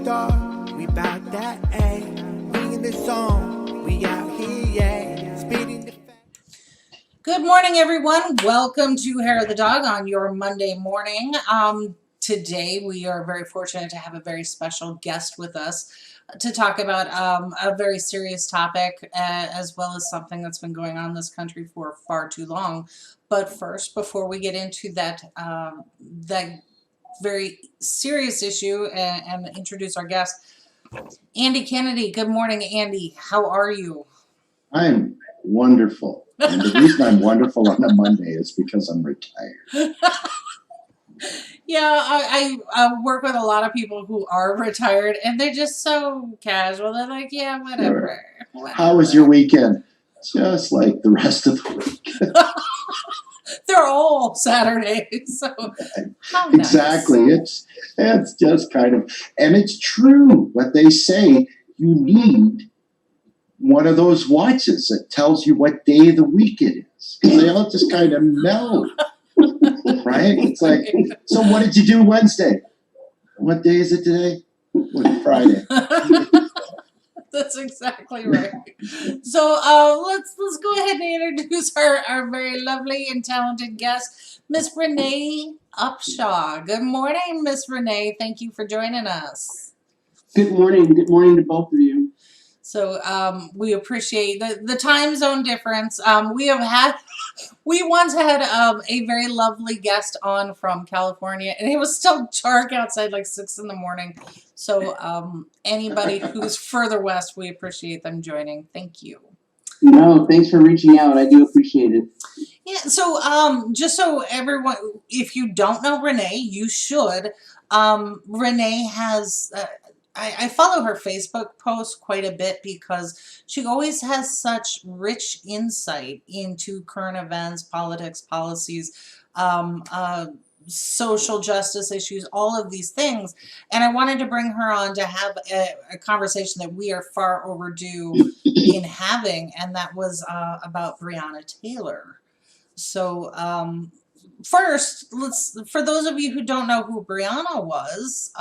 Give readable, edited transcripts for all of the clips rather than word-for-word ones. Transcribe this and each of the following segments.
star, we bout that A. We in the zone, we out here, yeah. Speeding the Good morning, everyone. Welcome to Hair of the Dog on your Monday morning. Today, we are very fortunate to have a very special guest with us to talk about a very serious topic, as well as something that's been going on in this country for far too long. But first, before we get into that very serious issue and introduce our guest, Andy Kennedy. Good morning, Andy. How are you? I'm wonderful. And the reason I'm wonderful on a Monday is because I'm retired. Yeah, I work with a lot of people who are retired, and they're just so casual. They're like, yeah, whatever. How was your weekend? Just like the rest of the week. They're all Saturdays, so how Exactly. nice. It's just kind of, and it's true what they say. You need one of those watches that tells you what day of the week it is. Because they all just kind of meld, right? It's like, so what did you do Wednesday? What day is it today? Friday. That's exactly right. So let's go ahead and introduce our very lovely and talented guest, Miss Rene Upshaw. Good morning, Miss Rene. Thank you for joining us. Good morning. Good morning to both of you. So we appreciate the time zone difference. We once had a very lovely guest on from California, and it was still dark outside, like 6 in the morning. So anybody who's further west, we appreciate them joining. Thank you. No, thanks for reaching out. I do appreciate it. Yeah. So just so everyone, if you don't know Rene, you should. Rene has. I follow her Facebook posts quite a bit because she always has such rich insight into current events, politics, policies, social justice issues, all of these things. And I wanted to bring her on to have a conversation that we are far overdue in having, and that was about Breonna Taylor. So first, for those of you who don't know who Breonna was,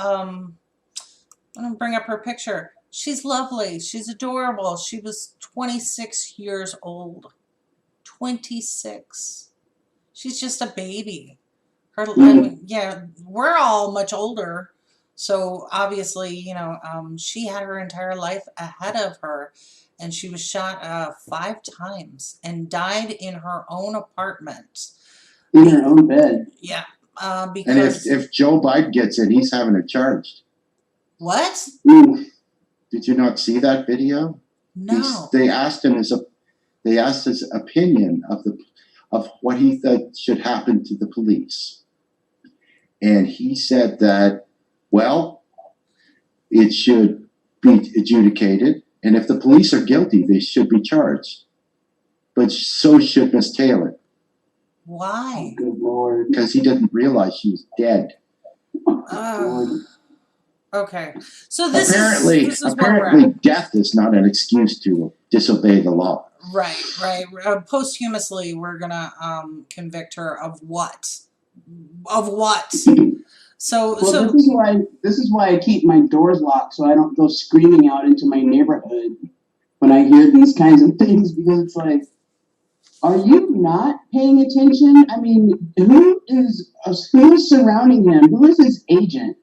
I'm going to bring up her picture. She's lovely. She's adorable. She was 26 years old. 26. She's just a baby. Yeah, we're all much older. So obviously, she had her entire life ahead of her. And she was shot 5 times and died in her own apartment. In her own bed. Yeah. Because and if Joe Biden gets it, he's having it charged. What? Did you not see that video? No. They asked his opinion of what he thought should happen to the police, and he said that, well, it should be adjudicated, and if the police are guilty, they should be charged. But so should Miss Taylor. Why? Oh, good Lord. Because he didn't realize she was dead. Okay, so this apparently death is not an excuse to disobey the law. Right. Posthumously, we're gonna convict her of what? Of what? So this is why I keep my doors locked, so I don't go screaming out into my neighborhood when I hear these kinds of things, because it's like, are you not paying attention? I mean, who is surrounding him? Who is his agent?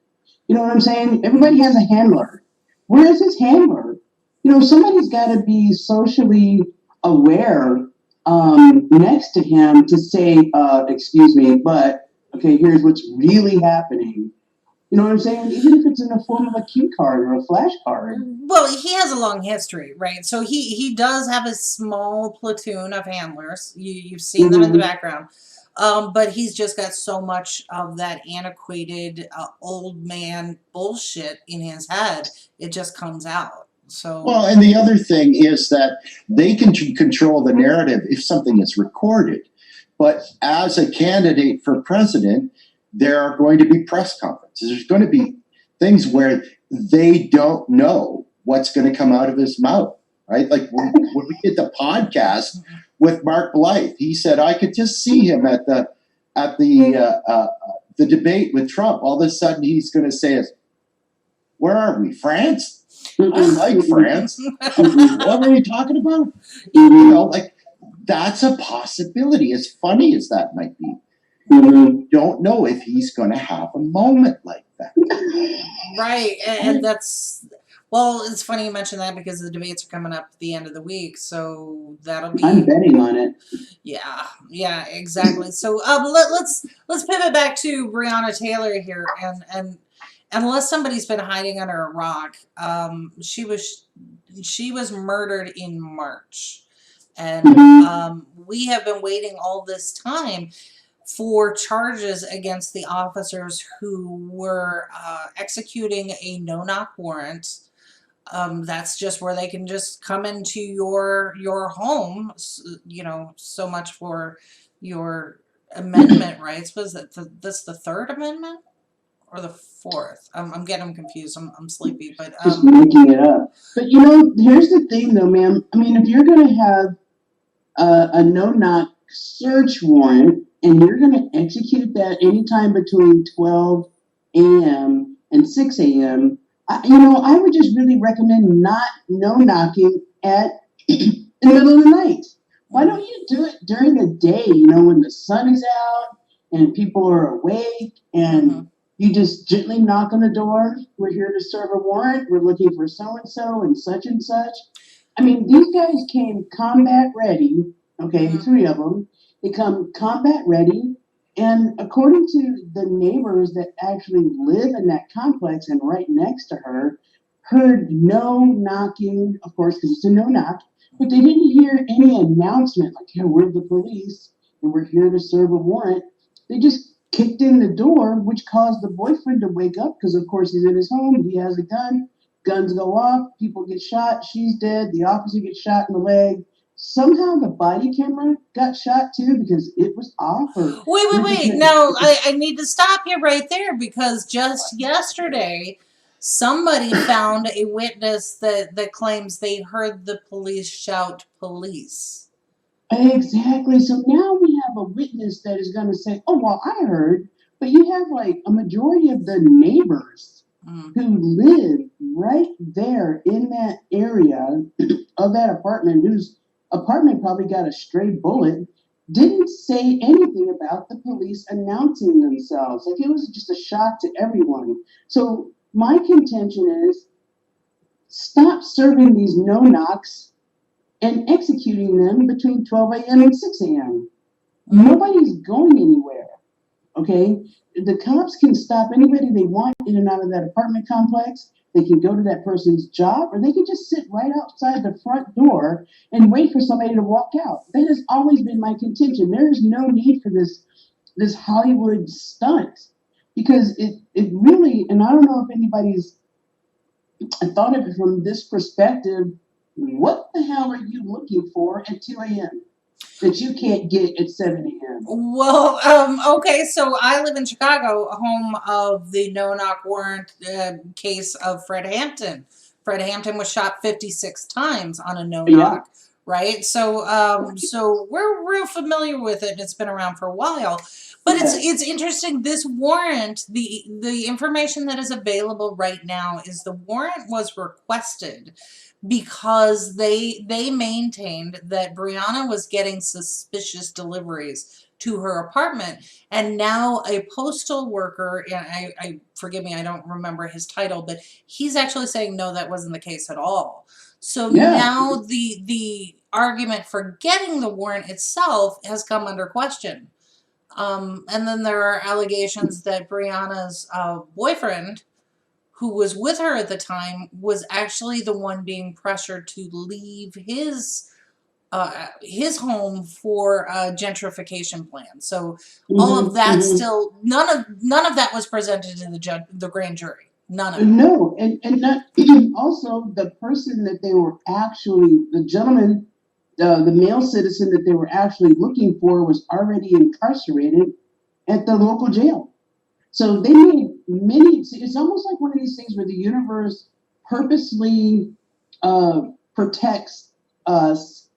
You know what I'm saying? Everybody has a handler. Where is his handler? Somebody's got to be socially aware next to him to say, excuse me, but, okay, here's what's really happening. You know what I'm saying? Even if it's in the form of a cue card or a flash card. Well, he has a long history, right? So he does have a small platoon of handlers. You've seen them in the background. But he's just got so much of that antiquated old man bullshit in his head. It just comes out. So well, and the other thing is that they can control the narrative if something is recorded. But as a candidate for president, there are going to be press conferences. There's going to be things where they don't know what's going to come out of his mouth, right? Like when we did the podcast with Mark Blythe, he said I could just see him at the debate with Trump. All of a sudden, he's going to say, Where are we? France? I Mm-mm, like mm-mm, France. mm-mm, What are you talking about? mhm, Like that's a possibility. As funny as that might be, mhm. don't know if he's going to have a moment like that. Right, and that's well. It's funny you mention that because the debates are coming up at the end of the week, so that'll I'm be betting on it. yeah, exactly. So let's pivot back to Breonna Taylor here, and unless somebody's been hiding under a rock, she was murdered in March, and we have been waiting all this time for charges against the officers who were executing a no-knock warrant. That's just where they can just come into your home. So much for your amendment rights. Was it this the Third Amendment or the Fourth? I'm getting them confused. I'm sleepy, but Just making it up. But here's the thing, though, ma'am. I mean, if you're going to have a no-knock search warrant and you're going to execute that anytime between 12 a.m. and 6 a.m., I would just really recommend not no-knocking at in the middle of the night. Why don't you do it during the day, when the sun is out and people are awake and you just gently knock on the door. We're here to serve a warrant. We're looking for so-and-so and such and such. I mean, these guys came combat ready. Okay, 3 of them. They come combat ready. And according to the neighbors that actually live in that complex and right next to her, heard no knocking, of course, because it's a no knock, but they didn't hear any announcement like, "Hey, we're the police and we're here to serve a warrant." They just kicked in the door, which caused the boyfriend to wake up because, of course, he's in his home. He has a gun. Guns go off. People get shot. She's dead. The officer gets shot in the leg. Somehow the body camera got shot too because it was off. Or wait. Now I need to stop you right there because just yesterday somebody found a witness that claims they heard the police shout police. Exactly. So now we have a witness that is going to say, "Oh, well, I heard," but you have like a majority of the neighbors who live right there in that area of that apartment, whose apartment probably got a stray bullet, didn't say anything about the police announcing themselves. Like it was just a shock to everyone. So my contention is stop serving these no knocks and executing them between 12 a.m. and 6 a.m. Nobody's going anywhere, okay? The cops can stop anybody they want in and out of that apartment complex. They can go to that person's job, or they can just sit right outside the front door and wait for somebody to walk out. That has always been my contention. There is no need for this Hollywood stunt because it really, and I don't know if anybody's thought of it from this perspective. What the hell are you looking for at 2 a.m. that you can't get at 7 a.m.? Well, okay, so I live in Chicago, home of the no-knock warrant case of Fred Hampton. Fred Hampton was shot 56 times on a no-knock, right? So we're real familiar with it, and it's been around for a while. But it's interesting. This warrant, the information that is available right now is the warrant was requested because they maintained that Breonna was getting suspicious deliveries to her apartment, and now a postal worker, and I forgive me, I don't remember his title, but he's actually saying no, that wasn't the case at all. So now the argument for getting the warrant itself has come under question. And then there are allegations that Breonna's boyfriend, who was with her at the time, was actually the one being pressured to leave his home for a gentrification plan. So all of that still none of that was presented to the grand jury. None of it. No, and not also the person that they were actually the gentleman, the male citizen that they were actually looking for was already incarcerated at the local jail. So they made many. It's almost like one of these things where the universe purposely protects us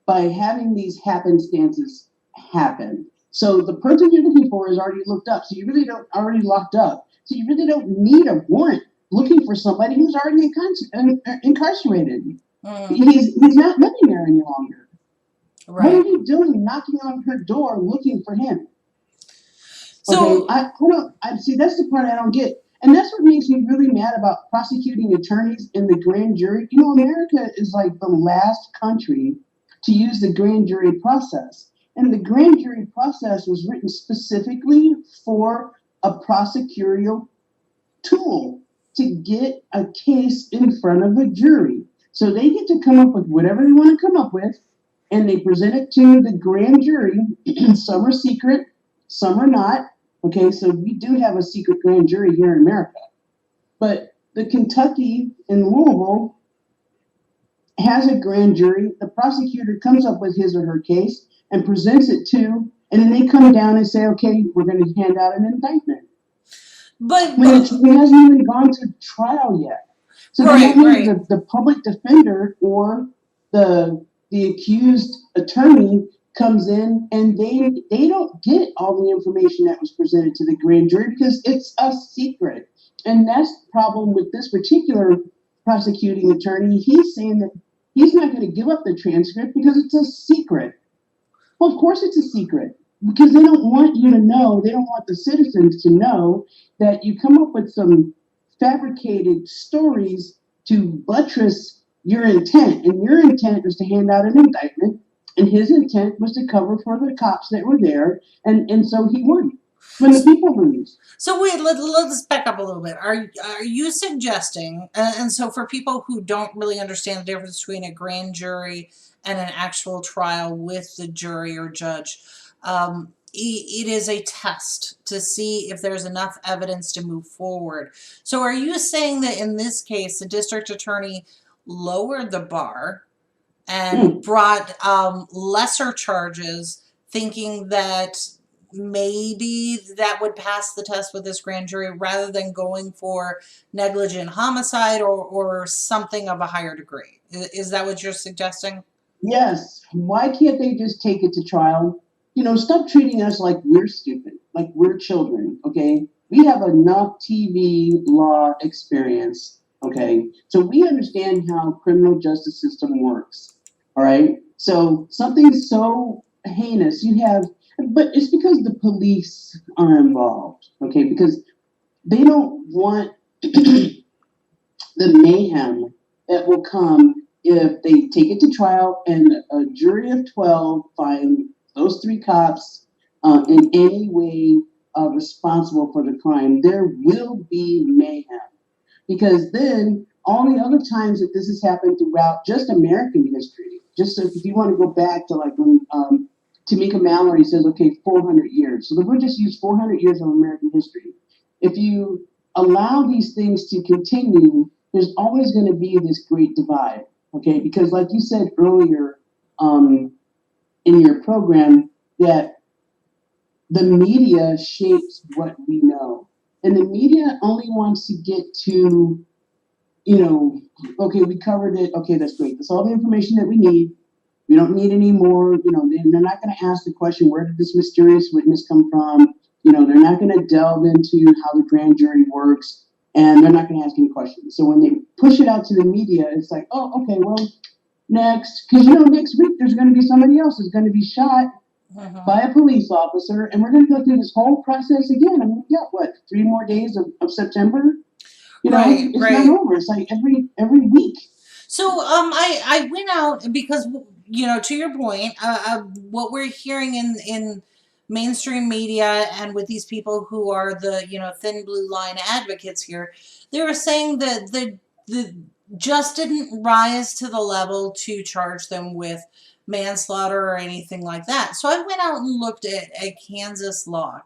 by having these happenstances happen. So the person you're looking for is already looked up. So you really don't already locked up. So you really don't need a warrant looking for somebody who's already incarcerated. Mm, He's not living there any longer. What are right. you doing knocking on her door looking for him? Okay, So, I see that's the part I don't get. And that's what makes me really mad about prosecuting attorneys in the grand jury. You know, America is like the last country to use the grand jury process. And the grand jury process was written specifically for a prosecutorial tool to get a case in front of a jury. So they get to come up with whatever they want to come up with, and they present it to the grand jury. Some are secret, some are not. Okay, so we do have a secret grand jury here in America. But the Kentucky in Louisville has a grand jury. The prosecutor comes up with his or her case and presents it to, and then they come down and say, okay, we're going to hand out an indictment. but, When it hasn't even gone to trial yet. So right, then right. the public defender or the accused attorney comes in and they don't get all the information that was presented to the grand jury because it's a secret. And that's the problem with this particular prosecuting attorney. He's saying that he's not going to give up the transcript because it's a secret. Well, of course it's a secret because they don't want you to know, they don't want the citizens to know that you come up with some fabricated stories to buttress your intent. And your intent was to hand out an indictment, and his intent was to cover for the cops that were there, and so he won. When the people lose. So wait, let's back up a little bit. Are you suggesting, and so for people who don't really understand the difference between a grand jury and an actual trial with the jury or judge, it is a test to see if there's enough evidence to move forward. So are you saying that in this case, the district attorney lowered the bar and brought lesser charges, thinking that maybe that would pass the test with this grand jury rather than going for negligent homicide or something of a higher degree? Is that what you're suggesting? Yes. Why can't they just take it to trial? You know, stop treating us like we're stupid, like we're children, okay? We have enough TV law experience, okay? So we understand how criminal justice system works, all right? So something so heinous, but it's because the police are involved, okay? Because they don't want the mayhem that will come if they take it to trial and a jury of 12 find those three cops in any way responsible for the crime. There will be mayhem. Because then all the other times that this has happened throughout just American history, just so if you want to go back to like when Tamika Mallory says, okay, 400 years. So we'll just use 400 years of American history. If you allow these things to continue, there's always going to be this great divide, okay? Because like you said earlier in your program, that the media shapes what we know. And the media only wants to get to, you know, okay, we covered it. Okay, that's great. That's all the information that we need. We don't need any more. You know, they're not going to ask the question, where did this mysterious witness come from? You know, they're not going to delve into how the grand jury works, and they're not going to ask any questions. So when they push it out to the media, it's like, oh, okay, well, next. Because, you know, next week there's going to be somebody else who's going to be shot by a police officer, and we're going to go through this whole process again. I mean, yeah, what, 3 more days of September? You know, Right, it's right. not over. It's like every week. So I went out because, you know, to your point, what we're hearing in mainstream media and with these people who are the, you know, thin blue line advocates here, they were saying that the just didn't rise to the level to charge them with manslaughter or anything like that. So I went out and looked at Kansas law,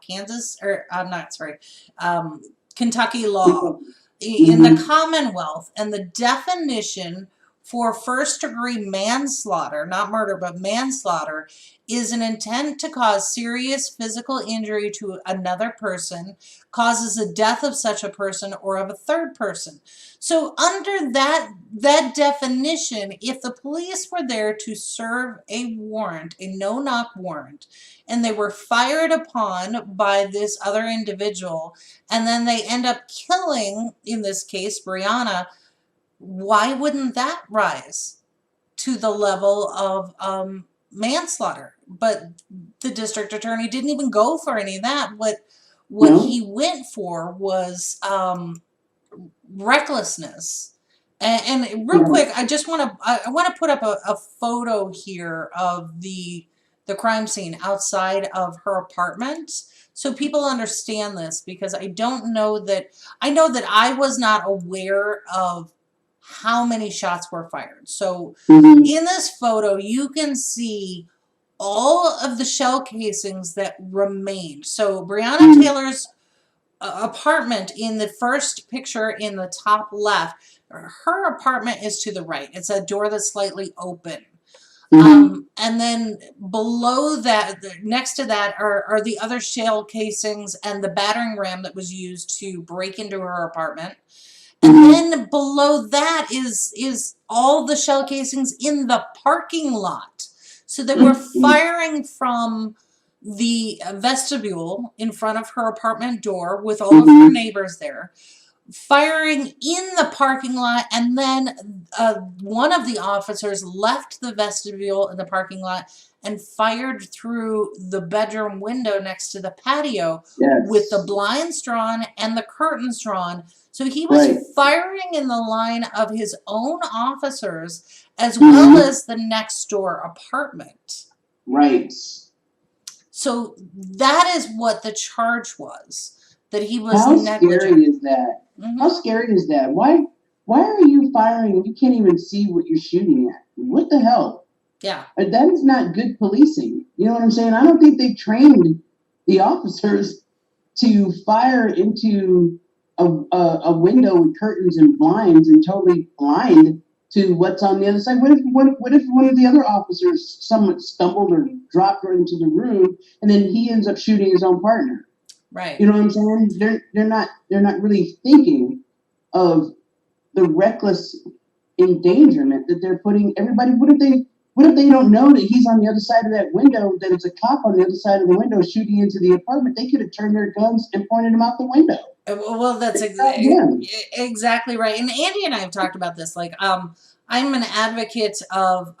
Kentucky law in the Commonwealth, and the definition for first-degree manslaughter, not murder, but manslaughter, is an intent to cause serious physical injury to another person, causes the death of such a person or of a third person. So under that definition, if the police were there to serve a warrant, a no-knock warrant, and they were fired upon by this other individual, and then they end up killing, in this case, Brianna, why wouldn't that rise to the level of manslaughter? But the district attorney didn't even go for any of that. What No. he went for was recklessness. And real quick, I just want to put up a photo here of the crime scene outside of her apartment, so people understand this, because I know that I was not aware of how many shots were fired. So Mhm. in this photo, you can see all of the shell casings that remained. So Breonna Taylor's apartment, in the first picture in the top left, her apartment is to the right. It's a door that's slightly open. And then below that, next to that, are the other shell casings and the battering ram that was used to break into her apartment. And then below that is all the shell casings in the parking lot. So they were firing from the vestibule in front of her apartment door with all of her neighbors there, firing in the parking lot, and then one of the officers left the vestibule in the parking lot and fired through the bedroom window next to the patio with the blinds drawn and the curtains drawn. So he was firing in the line of his own officers as well as the next door apartment. Right. So that is what the charge was, that he was How negligent. scary is that? How scary is that? Why are you firing and you can't even see what you're shooting at? What the hell? Yeah. That is not good policing. You know what I'm saying? I don't think they trained the officers to fire into a window with curtains and blinds and totally blind to what's on the other side. What if one of the other officers, someone stumbled or dropped right into the room, and then he ends up shooting his own partner? Right. You know what I'm saying? They're not really thinking of the reckless endangerment that they're putting everybody. What if they don't know that he's on the other side of that window, that it's a cop on the other side of the window shooting into the apartment? They could have turned their guns and pointed them out the window. Well, that's exactly right. And Andy and I have talked about this. Like, I'm an advocate of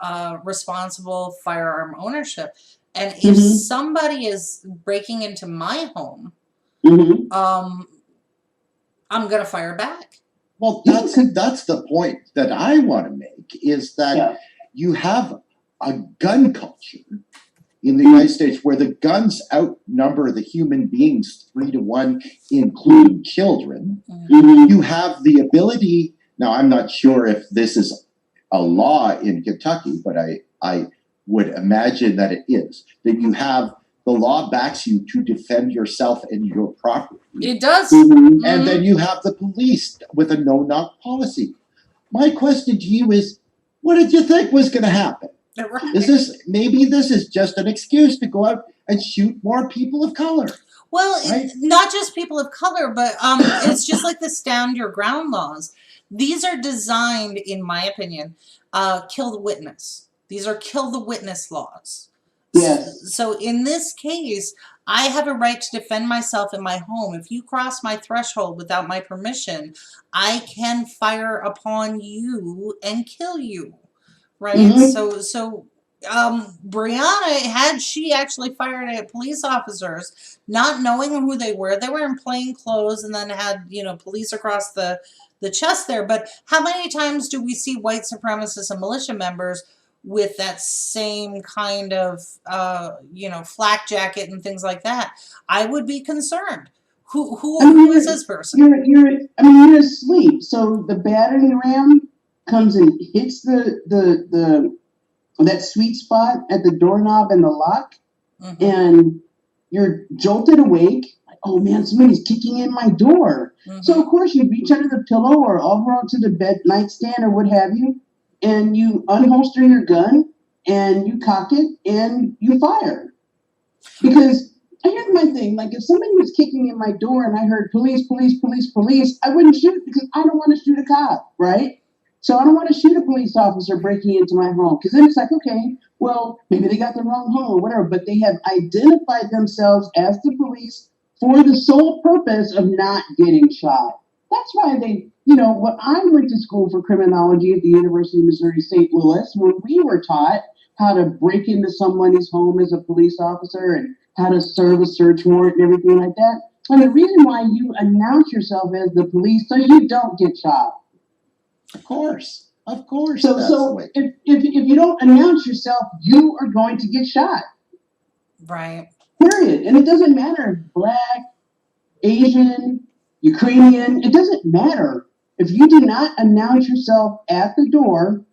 responsible firearm ownership. And if somebody is breaking into my home, I'm going to fire back. Well, that's the point that I want to make, is that you have a gun culture in the United States where the guns outnumber the human beings 3-1, including children. You have the ability, now I'm not sure if this is a law in Kentucky, but I would imagine that it is, that you have, the law backs you to defend yourself and your property. It does. And then you have the police with a no-knock policy. My question to you is, what did you think was going to happen? Right. Maybe this is just an excuse to go out and shoot more people of color? Well, not just people of color, but it's just like the stand your ground laws. These are designed, in my opinion, kill the witness. These are kill the witness laws. Yes. So in this case, I have a right to defend myself in my home. If you cross my threshold without my permission, I can fire upon you and kill you. Right? So Brianna, had she actually fired at police officers, not knowing who they were in plain clothes, and then had, police across the chest there. But how many times do we see white supremacists and militia members with that same kind of, flak jacket and things like that? I would be concerned. Who is this person? You're asleep. So the battering ram comes and hits that sweet spot at the doorknob and the lock, and you're jolted awake. Like, oh man, somebody's kicking in my door. So of course you reach under the pillow or over onto the bed nightstand or what have you, and you unholster your gun and you cock it and you fire. Because here's my thing, like if somebody was kicking in my door and I heard police, police, police, police, I wouldn't shoot because I don't want to shoot a cop, right? So I don't want to shoot a police officer breaking into my home because then it's like, okay, well, maybe they got the wrong home or whatever, but they have identified themselves as the police for the sole purpose of not getting shot. That's why they, when I went to school for criminology at the University of Missouri St. Louis, when we were taught how to break into somebody's home as a police officer and how to serve a search warrant and everything like that. And the reason why you announce yourself as the police so you don't get shot. Of course. So if you don't announce yourself, you are going to get shot. Right. Period. And it doesn't matter if black, Asian, Ukrainian, it doesn't matter. If you do not announce yourself at the door,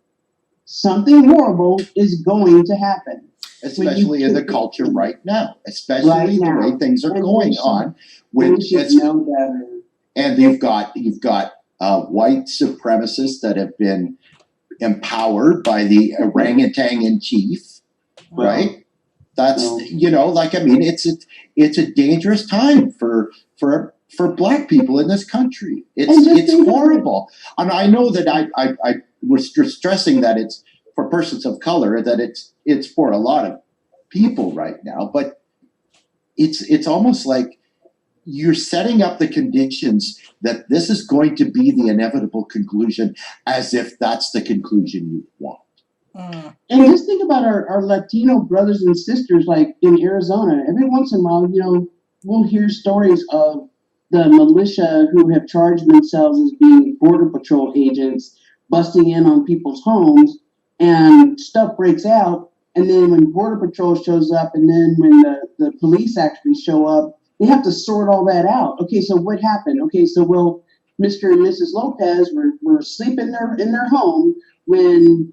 something horrible is going to happen. Especially in the culture right now, especially the way things are going on. And you've got white supremacists that have been empowered by the orangutan in chief, right? That's it's a dangerous time for black people in this country. It's horrible. And I know that I was stressing that it's for persons of color, that it's for a lot of people right now, but it's almost like you're setting up the conditions that this is going to be the inevitable conclusion, as if that's the conclusion you want. And just think about our Latino brothers and sisters, like in Arizona. Every once in a while, we'll hear stories of the militia who have charged themselves as being Border Patrol agents busting in on people's homes, and stuff breaks out. And then when Border Patrol shows up, and then when the police actually show up, they have to sort all that out. Okay, so what happened? Okay, so Mr. and Mrs. Lopez were sleeping in their home when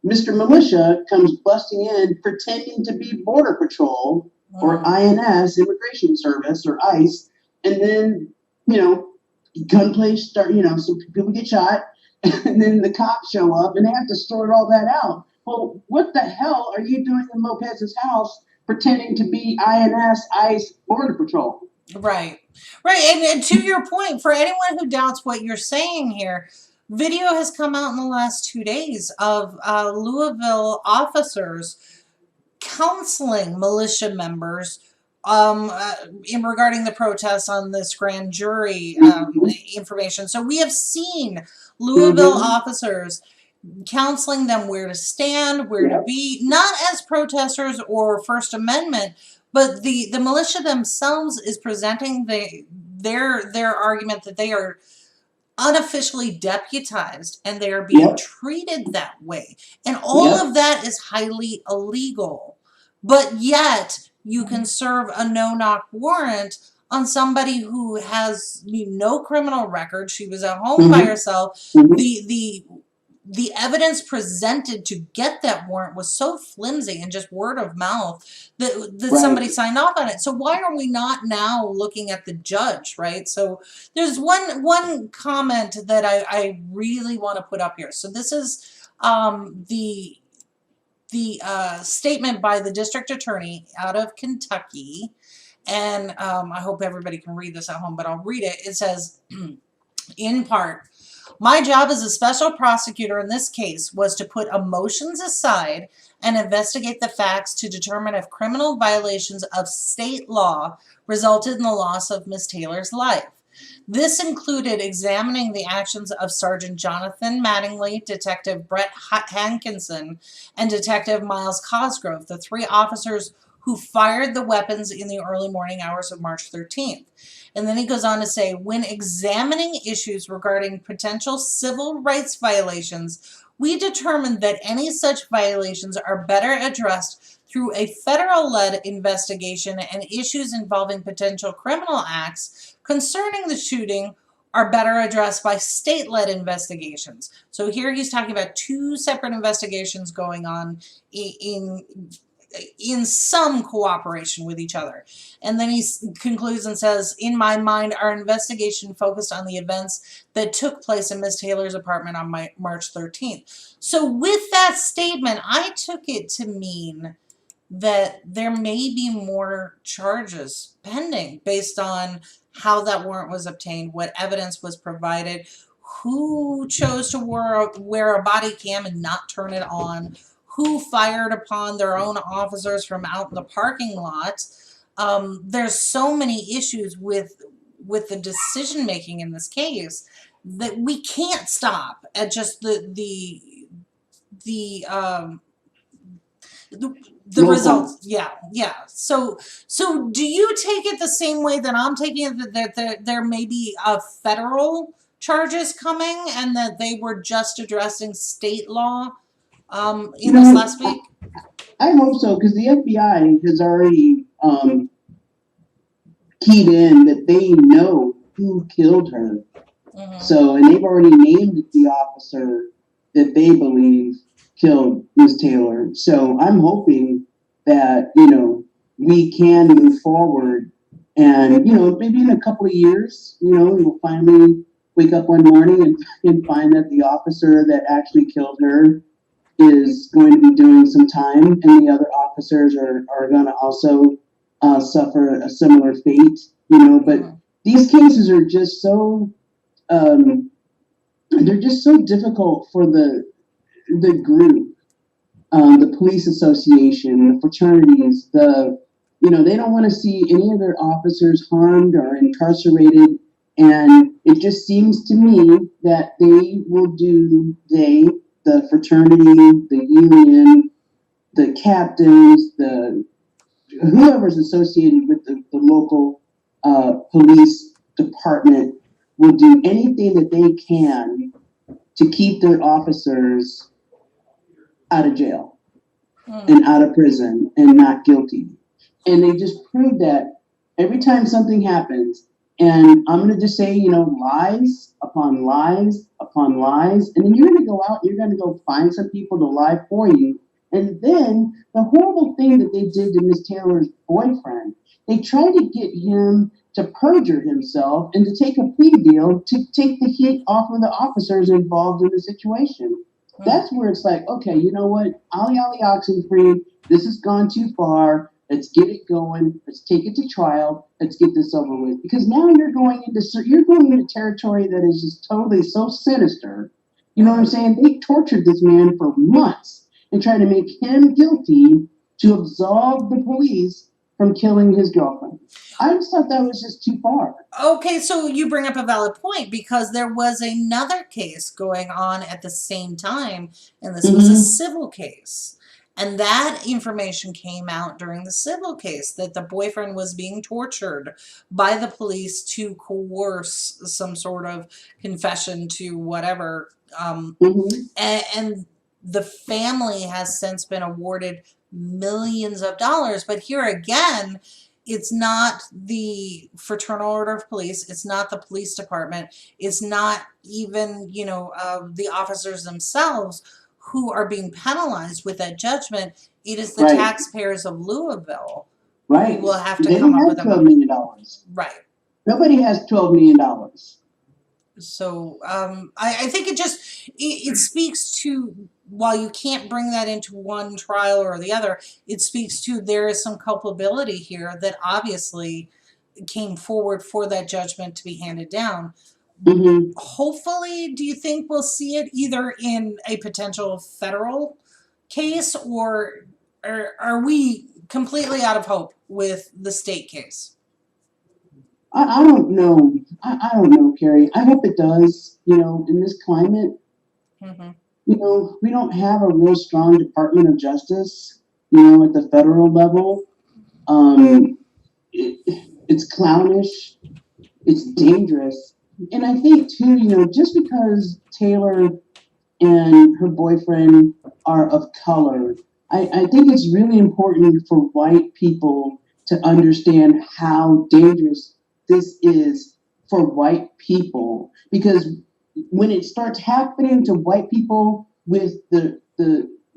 Mr. Militia comes busting in pretending to be Border Patrol or INS, Immigration Service, or ICE, and then, gunplay start, some people get shot, and then the cops show up and they have to sort all that out. Well, what the hell are you doing in Lopez's house pretending to be INS, ICE, Border Patrol? Right. And to your point, for anyone who doubts what you're saying here, video has come out in the last 2 days of Louisville officers counseling militia members in regarding the protests on this grand jury information. So we have seen Louisville officers counseling them where to stand, where to be, not as protesters or First Amendment, but the militia themselves is presenting their argument that they are unofficially deputized and they are being treated that way. And all of that is highly illegal. But yet you can serve a no-knock warrant on somebody who has no criminal record. She was at home by herself. The evidence presented to get that warrant was so flimsy and just word of mouth that somebody signed off on it. So why are we not now looking at the judge, right? So there's one comment that I really want to put up here. So this is the statement by the district attorney out of Kentucky. And I hope everybody can read this at home, but I'll read it. It says, in part, my job as a special prosecutor in this case was to put emotions aside and investigate the facts to determine if criminal violations of state law resulted in the loss of Miss Taylor's life. This included examining the actions of Sergeant Jonathan Mattingly, Detective Brett Hankinson, and Detective Miles Cosgrove, the 3 officers who fired the weapons in the early morning hours of March 13th. And then he goes on to say, when examining issues regarding potential civil rights violations, we determined that any such violations are better addressed through a federal-led investigation, and issues involving potential criminal acts concerning the shooting are better addressed by state-led investigations. So here he's talking about 2 separate investigations going on in in some cooperation with each other. And then he concludes and says, in my mind, our investigation focused on the events that took place in Miss Taylor's apartment on March 13th. So with that statement, I took it to mean that there may be more charges pending based on how that warrant was obtained, what evidence was provided, who chose to wear a body cam and not turn it on, who fired upon their own officers from out in the parking lot. There's so many issues with the decision making in this case that we can't stop at just the results. Yeah. So do you take it the same way that I'm taking it, that there may be federal charges coming and that they were just addressing state law in this last week? I hope so, because the FBI has already keyed in that they know who killed her. Mm-hmm. So, and they've already named the officer that they believe killed Miss Taylor. So I'm hoping that, we can move forward and, maybe in a couple of years, we'll finally wake up one morning and find that the officer that actually killed her is going to be doing some time, and the other officers are going to also suffer a similar fate, but these cases are just so, they're just so difficult for the group, the police association, the fraternities, they don't want to see any of their officers harmed or incarcerated. And it just seems to me that they will do, the fraternity, the union, the captains, whoever's associated with the local police department will do anything that they can to keep their officers out of jail and out of prison and not guilty. And they just prove that every time something happens, and I'm going to just say, lies upon lies upon lies. And then you're going to go out, you're going to go find some people to lie for you. And then the horrible thing that they did to Miss Taylor's boyfriend, they tried to get him to perjure himself and to take a plea deal to take the heat off of the officers involved in the situation. That's where it's like, okay, you know what? Ollie Oxenfree, this has gone too far. Let's get it going. Let's take it to trial. Let's get this over with. Because now you're going into territory that is just totally so sinister. You know what I'm saying? They tortured this man for months and tried to make him guilty to absolve the police from killing his girlfriend. I just thought that was just too far. Okay, so you bring up a valid point, because there was another case going on at the same time, and this was a civil case. And that information came out during the civil case, that the boyfriend was being tortured by the police to coerce some sort of confession to whatever. And the family has since been awarded millions of dollars. But here again, it's not the Fraternal Order of Police. It's not the police department. It's not even, the officers themselves who are being penalized with that judgment. It is the taxpayers of Louisville who will have to come up with $12 million. Right. Nobody has $12 million. So I think it speaks to, while you can't bring that into one trial or the other, it speaks to there is some culpability here that obviously came forward for that judgment to be handed down. Hopefully, do you think we'll see it either in a potential federal case, or are we completely out of hope with the state case? I don't know. I don't know, Carrie. I hope it does. In this climate, we don't have a real strong Department of Justice, at the federal level. It's clownish. It's dangerous. And I think, too, just because Taylor and her boyfriend are of color, I think it's really important for white people to understand how dangerous this is for white people. Because when it starts happening to white people with the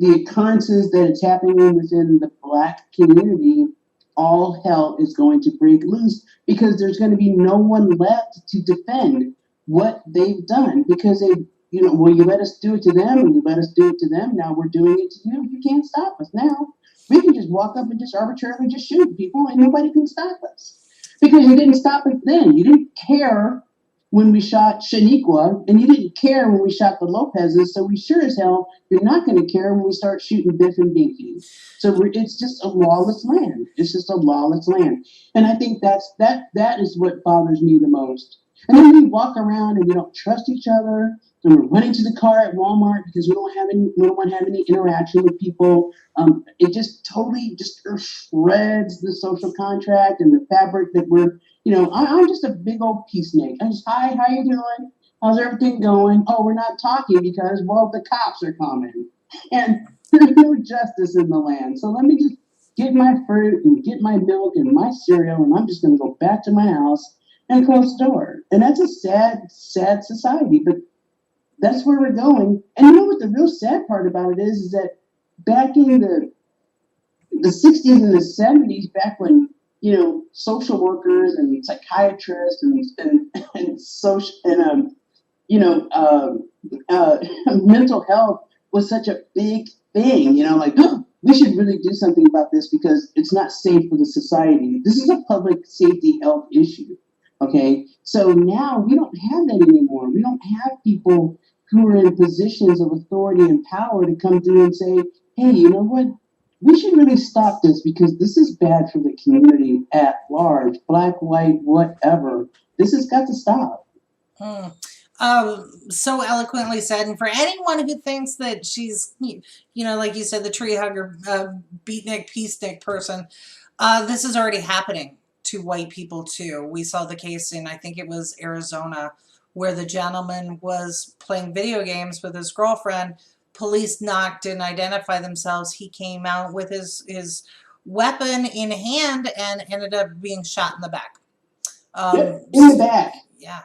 occurrences that it's happening within the Black community, all hell is going to break loose because there's going to be no one left to defend what they've done because they, well, you let us do it to them and you let us do it to them. Now we're doing it to you. You can't stop us now. We can just walk up and just arbitrarily just shoot people and nobody can stop us because you didn't stop it then. You didn't care when we shot Shaniqua, and you didn't care when we shot the Lopez's, so we sure as hell, you're not going to care when we start shooting Biff and Binky. So it's just a lawless land. It's just a lawless land. And I think that is what bothers me the most. And then we walk around and we don't trust each other, and we're running to the car at Walmart because we don't want to have any interaction with people. It just totally just shreds the social contract and the fabric that we're, I'm just a big old peace snake. I just, hi, how you doing? How's everything going? Oh, we're not talking because, well, the cops are coming. And there's no justice in the land. So let me just get my fruit and get my milk and my cereal, and I'm just going to go back to my house and close the door. And that's a sad, sad society, but that's where we're going. And you know what the real sad part about it is that back in the 60s and the 70s, back when, social workers and psychiatrists and social and mental health was such a big thing, like, oh, we should really do something about this because it's not safe for the society. This is a public safety health issue. Okay, so now we don't have that anymore. We don't have people who are in positions of authority and power to come through and say, hey, you know what? We should really stop this because this is bad for the community at large, black, white, whatever. This has got to stop. So eloquently said. And for anyone who thinks that she's, like you said, the tree hugger, beatnik, peacenik person, this is already happening to white people too. We saw the case in, I think it was Arizona, where the gentleman was playing video games with his girlfriend. Police knocked, didn't identify themselves. He came out with his weapon in hand and ended up being shot in the back. In the back. Yeah.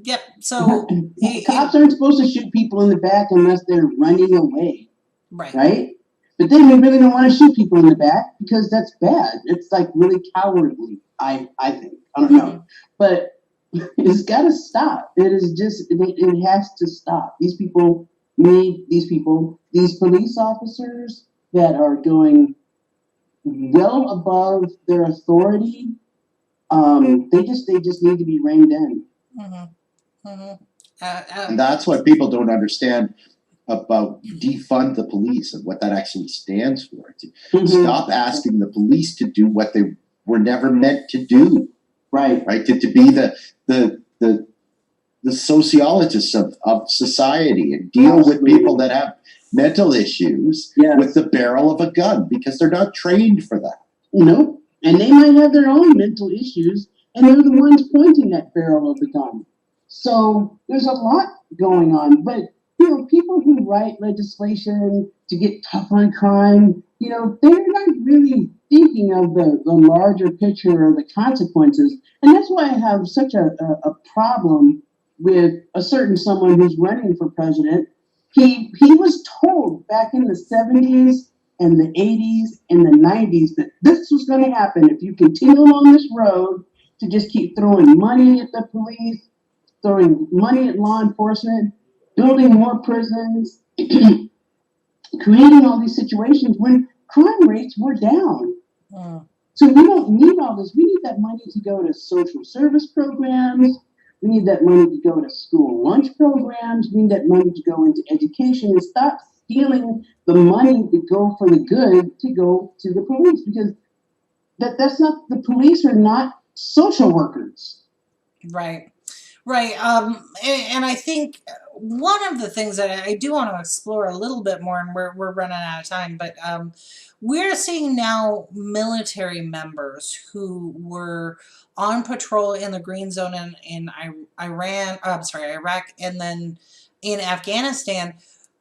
Yep. So cops aren't supposed to shoot people in the back unless they're running away. Right. Right? But then we really don't want to shoot people in the back because that's bad. It's like really cowardly, I think. I don't know. But it's got to stop. It is just, it has to stop. These police officers that are going well above their authority, they just need to be reined in. And that's what people don't understand about defund the police and what that actually stands for. Stop asking the police to do what they were never meant to do. Right. To be the sociologists of society and deal with people that have mental issues with the barrel of a gun because they're not trained for that. Nope. And they might have their own mental issues and they're the ones pointing that barrel of the gun. So there's a lot going on. But, people who write legislation to get tougher on crime, they're not really thinking of the larger picture or the consequences. And that's why I have such a problem with a certain someone who's running for president. He was told back in the 70s and the 80s and the 90s that this was going to happen if you continue on this road to just keep throwing money at the police, throwing money at law enforcement, building more prisons, creating all these situations when crime rates were down. So we don't need all this. We need that money to go to social service programs. We need that money to go to school lunch programs. We need that money to go into education and stop stealing the money to go for the good to go to the police because that's not, the police are not social workers. Right. Right. And I think one of the things that I do want to explore a little bit more, and we're running out of time, but we're seeing now military members who were on patrol in the green zone in Iraq, and then in Afghanistan,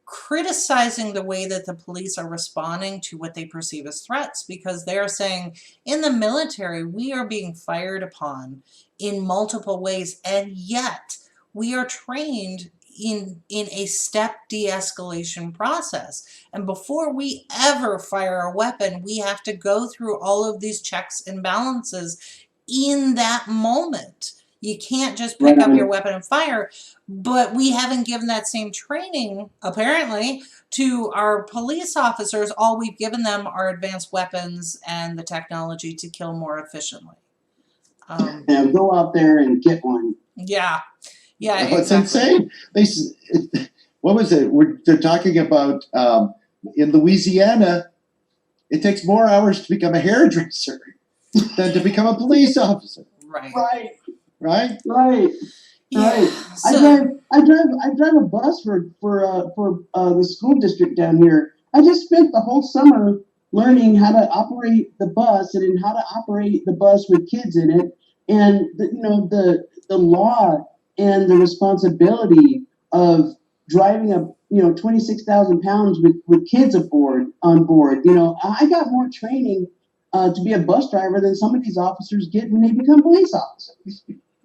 criticizing the way that the police are responding to what they perceive as threats, because they're saying in the military, we are being fired upon in multiple ways, and yet we are trained in a step de-escalation process. And before we ever fire a weapon, we have to go through all of these checks and balances in that moment. You can't just pick up your weapon and fire. But we haven't given that same training, apparently, to our police officers. All we've given them are advanced weapons and the technology to kill more efficiently. Now go out there and get one. Yeah. Yeah, It's exactly. insane. What was it? They're talking about in Louisiana, it takes more hours to become a hairdresser than to become a police officer. Right. Right. Right? Right. Yeah. Right. So, I drive a bus for the school district down here. I just spent the whole summer learning how to operate the bus and how to operate the bus with kids in it, and the law and the responsibility of driving a 26,000 pounds with kids on board. I got more training to be a bus driver than some of these officers get when they become police officers.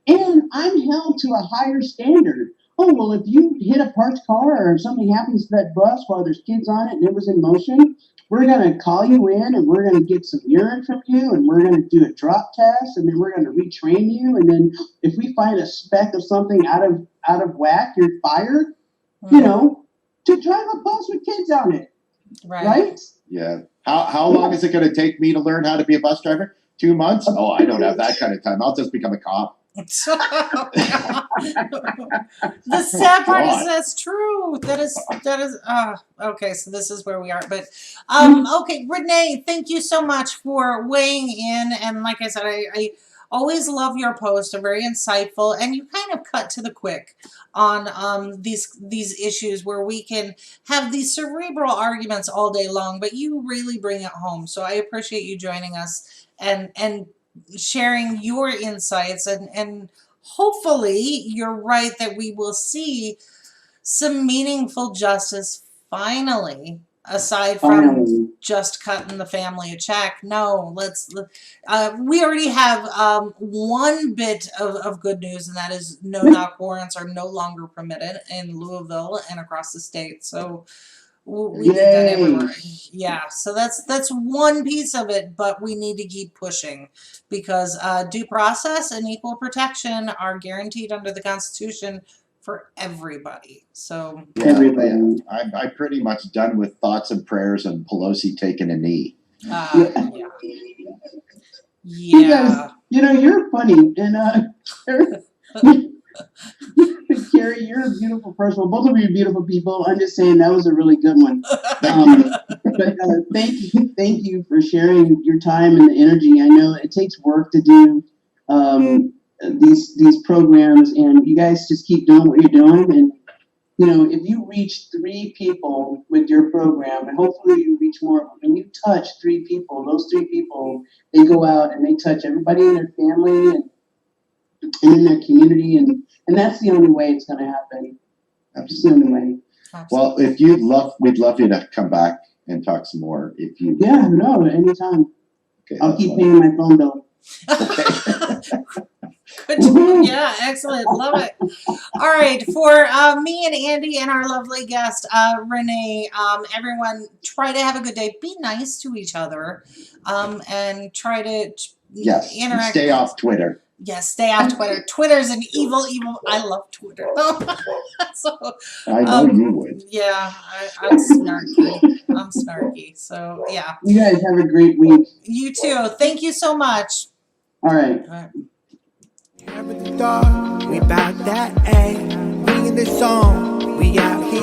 And I'm held to a higher standard. Oh, well, if you hit a parked car or if something happens to that bus while there's kids on it and it was in motion, we're going to call you in and we're going to get some urine from you and we're going to do a drop test and then we're going to retrain you. And then if we find a speck of something out of whack, you're fired, to drive a bus with kids on it. Right? Yeah. How long is it going to take me to learn how to be a bus driver? 2 months? Oh, I don't have that kind of time. I'll just become a cop. The sad part is that's true. That is okay, so this is where we are. But okay, Rene, thank you so much for weighing in. And like I said, I always love your posts. They're very insightful, and you kind of cut to the quick on these issues where we can have these cerebral arguments all day long, but you really bring it home. So I appreciate you joining us and sharing your insights, and hopefully you're right that we will see some meaningful justice finally, aside from just cutting the family a check. No, we already have one bit of good news, and that is no-knock warrants are no longer permitted in Louisville and across the state. So we did that everywhere. Yeah, so that's one piece of it, but we need to keep pushing because due process and equal protection are guaranteed under the Constitution for everybody. So I'm pretty much done with thoughts and prayers and Pelosi taking a knee. Yeah. You guys, you're funny, and Carrie, you're a beautiful person. Well, both of you are beautiful people. I'm just saying that was a really good one. But thank you for sharing your time and the energy. I know it takes work to do these programs, and you guys just keep doing what you're doing. And if you reach 3 people with your program, and hopefully you reach more of them, and you touch 3 people, those 3 people, they go out and they touch everybody in their family and in their community, and that's the only way it's going to happen. That's the only way. Well, if we'd love you to come back and talk some more. If you anytime. Okay, I'll keep paying my phone bill. Good job. Yeah, excellent. Love it. All right, for me and Andy and our lovely guest, Rene, everyone, try to have a good day. Be nice to each other, and try to interact. Stay off Twitter. Yes, stay off Twitter. Twitter's an evil. I love Twitter. So, I know you would. Yeah, I'm snarky. I'm snarky. So, yeah. You guys have a great week. You too. Thank you so much. All right. We about that A, bringing the song, we out here.